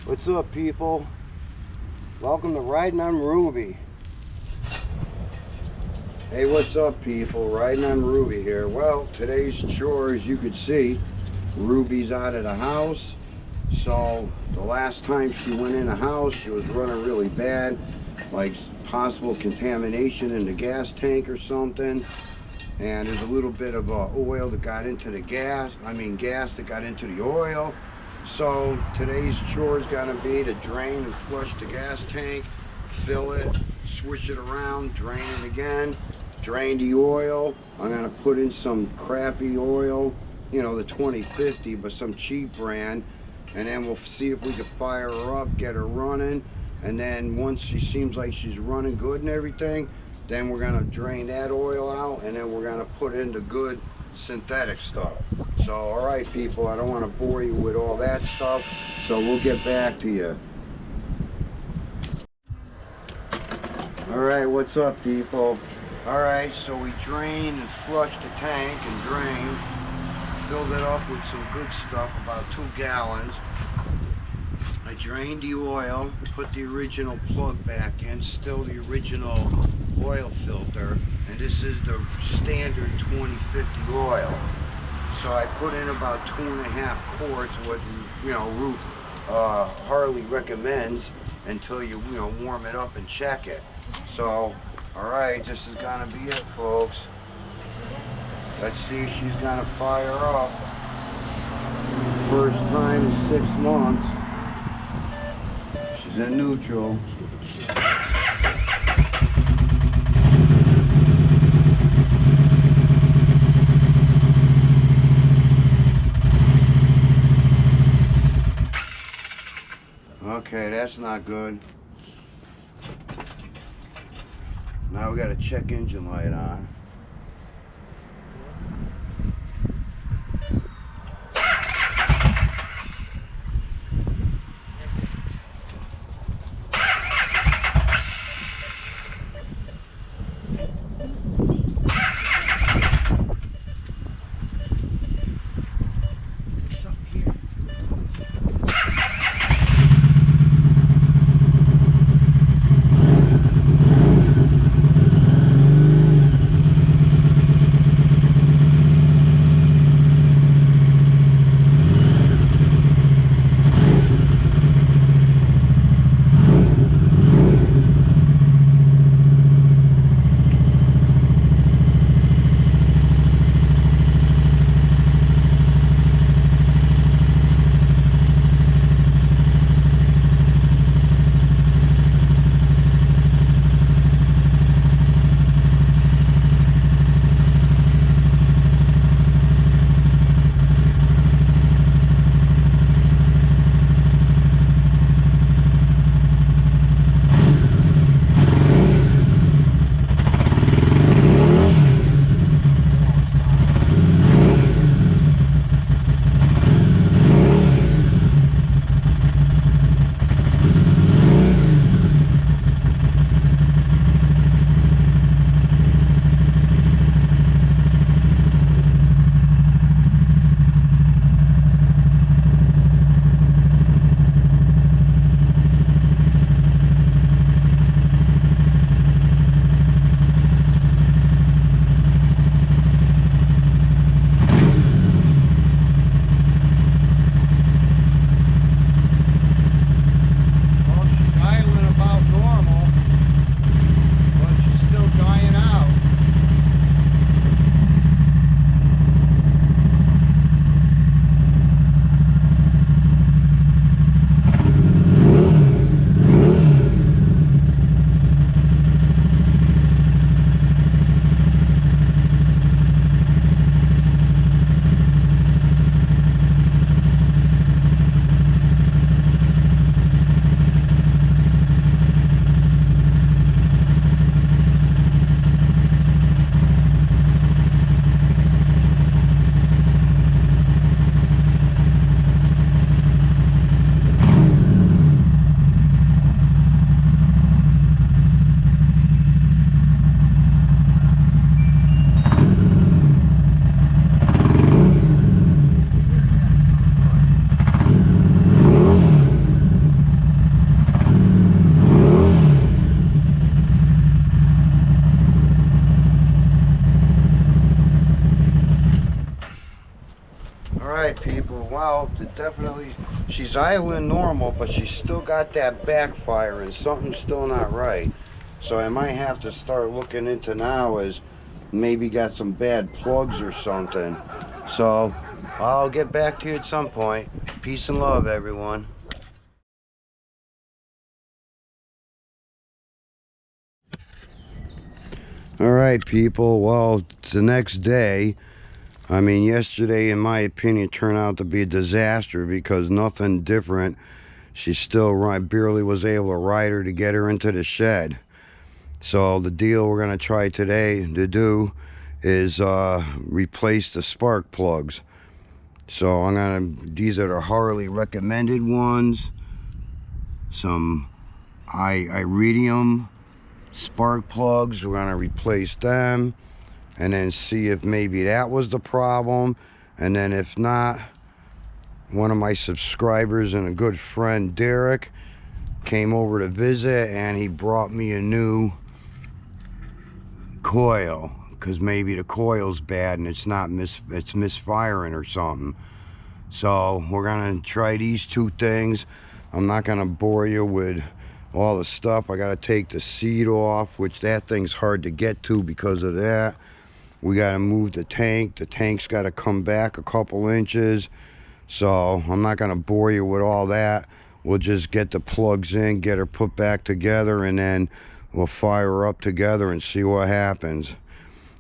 What's up, people? Welcome to Riding on Ruby. Hey, what's up, people? Riding on Ruby here. Well, today's chore, as you can see, Ruby's out of the house. So the last time she went in the house, she was running really bad, like possible contamination in the gas tank or something. And there's a little bit of oil that got into the gas that got into the oil. So today's chore is gonna be to drain and flush the gas tank, fill it, switch it around, drain it again, drain the oil. I'm gonna put in some crappy oil, you know, the 2050, but some cheap brand, and then we'll see if we can fire her up, get her running, and then once she seems like she's running good and everything, then we're gonna drain that oil out, and then we're gonna put in the good synthetic stuff. So, all right, people, I don't want to bore you with all that stuff, so we'll get back to you. All right, what's up, people? All right, so we drained and flushed the tank and drained, filled it up with some good stuff, about 2 gallons. I drained the oil, put the original plug back in, still the original oil filter, and this is the standard 2050 oil. So I put in about 2.5 quarts, what Harley recommends, until you warm it up and check it. So, all right, this is gonna be it, folks. Let's see if she's gonna fire up. First time in 6 months. She's in neutral. Okay, that's not good. Now we got a check engine light on. right, people. Well, definitely, she's idling normal, but she's still got that backfire, and something's still not right. So I might have to start looking into now as maybe got some bad plugs or something. So I'll get back to you at some point. Peace and love, everyone. All right, people. Well, it's the next day. I mean, yesterday, in my opinion, turned out to be a disaster because nothing different. She still barely was able to ride her to get her into the shed. So the deal we're going to try today to do is replace the spark plugs. So these are the Harley recommended ones. Some iridium spark plugs. We're going to replace them and then see if maybe that was the problem. And then if not, one of my subscribers and a good friend, Derek, came over to visit and he brought me a new coil because maybe the coil's bad and it's misfiring or something. So we're gonna try these two things. I'm not gonna bore you with all the stuff. I gotta take the seat off, which that thing's hard to get to because of that. We gotta move the tank. The tank's gotta come back a couple inches. So I'm not gonna bore you with all that. We'll just get the plugs in, get her put back together, and then we'll fire her up together and see what happens.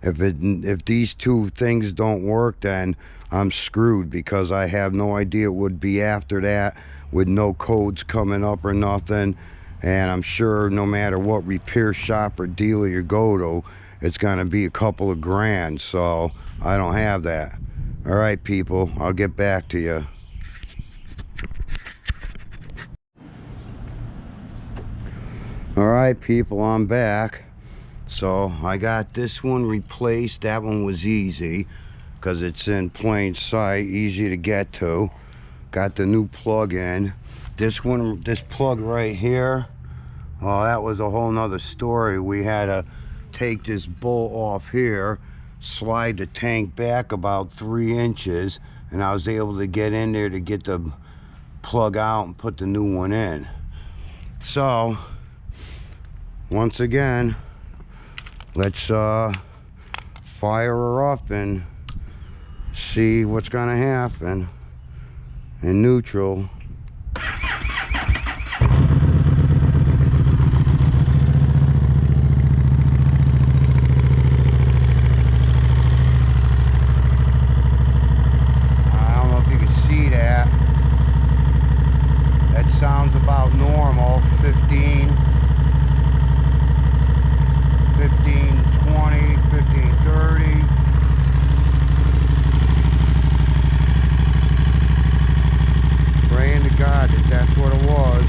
If these two things don't work, then I'm screwed because I have no idea what would be after that with no codes coming up or nothing. And I'm sure no matter what repair shop or dealer you go to, it's gonna be a couple of grand. So I don't have that. All right, people, I'll get back to you. All right, people, I'm back. So I got this one replaced. That one was easy because it's in plain sight, easy to get to. Got the new plug in. This plug right here, well, that was a whole nother story. We had to take this bolt off here, slide the tank back about 3 inches, and I was able to get in there to get the plug out and put the new one in. So once again, let's fire her up and see what's gonna happen in neutral. Sounds about normal. 15, 20, 15, 30. Praying to God that that's what it was.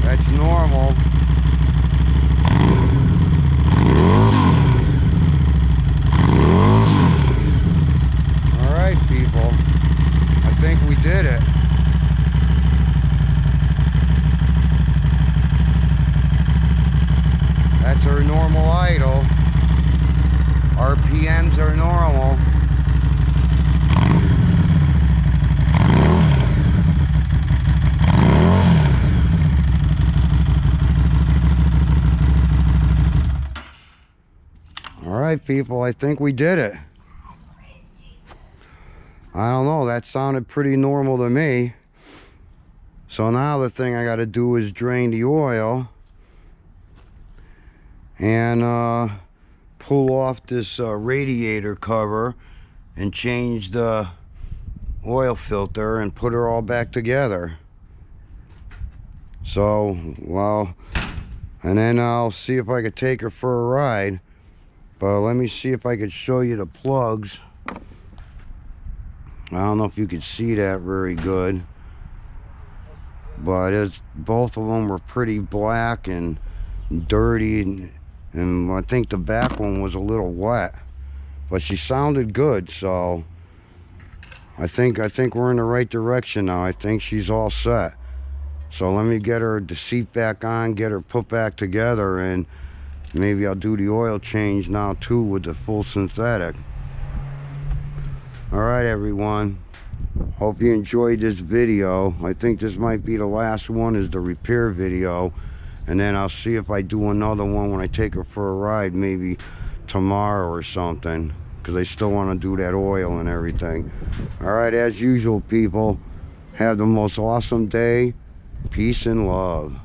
That's normal. All right, people. I think we did it. That's our normal idle. RPMs are normal. All right, people, I think we did it. I don't know, that sounded pretty normal to me. So now the thing I got to do is drain the oil and pull off this radiator cover and change the oil filter and put her all back together. So, well, and then I'll see if I could take her for a ride. But let me see if I could show you the plugs. I don't know if you could see that very good, but both of them were pretty black and dirty, and I think the back one was a little wet, but she sounded good. So I think we're in the right direction now. I think she's all set. So let me get her the seat back on, get her put back together, and maybe I'll do the oil change now too with the full synthetic. Alright everyone, hope you enjoyed this video. I think this might be the last one, is the repair video, and then I'll see if I do another one when I take her for a ride, maybe tomorrow or something, because I still want to do that oil and everything. Alright, as usual people, have the most awesome day. Peace and love.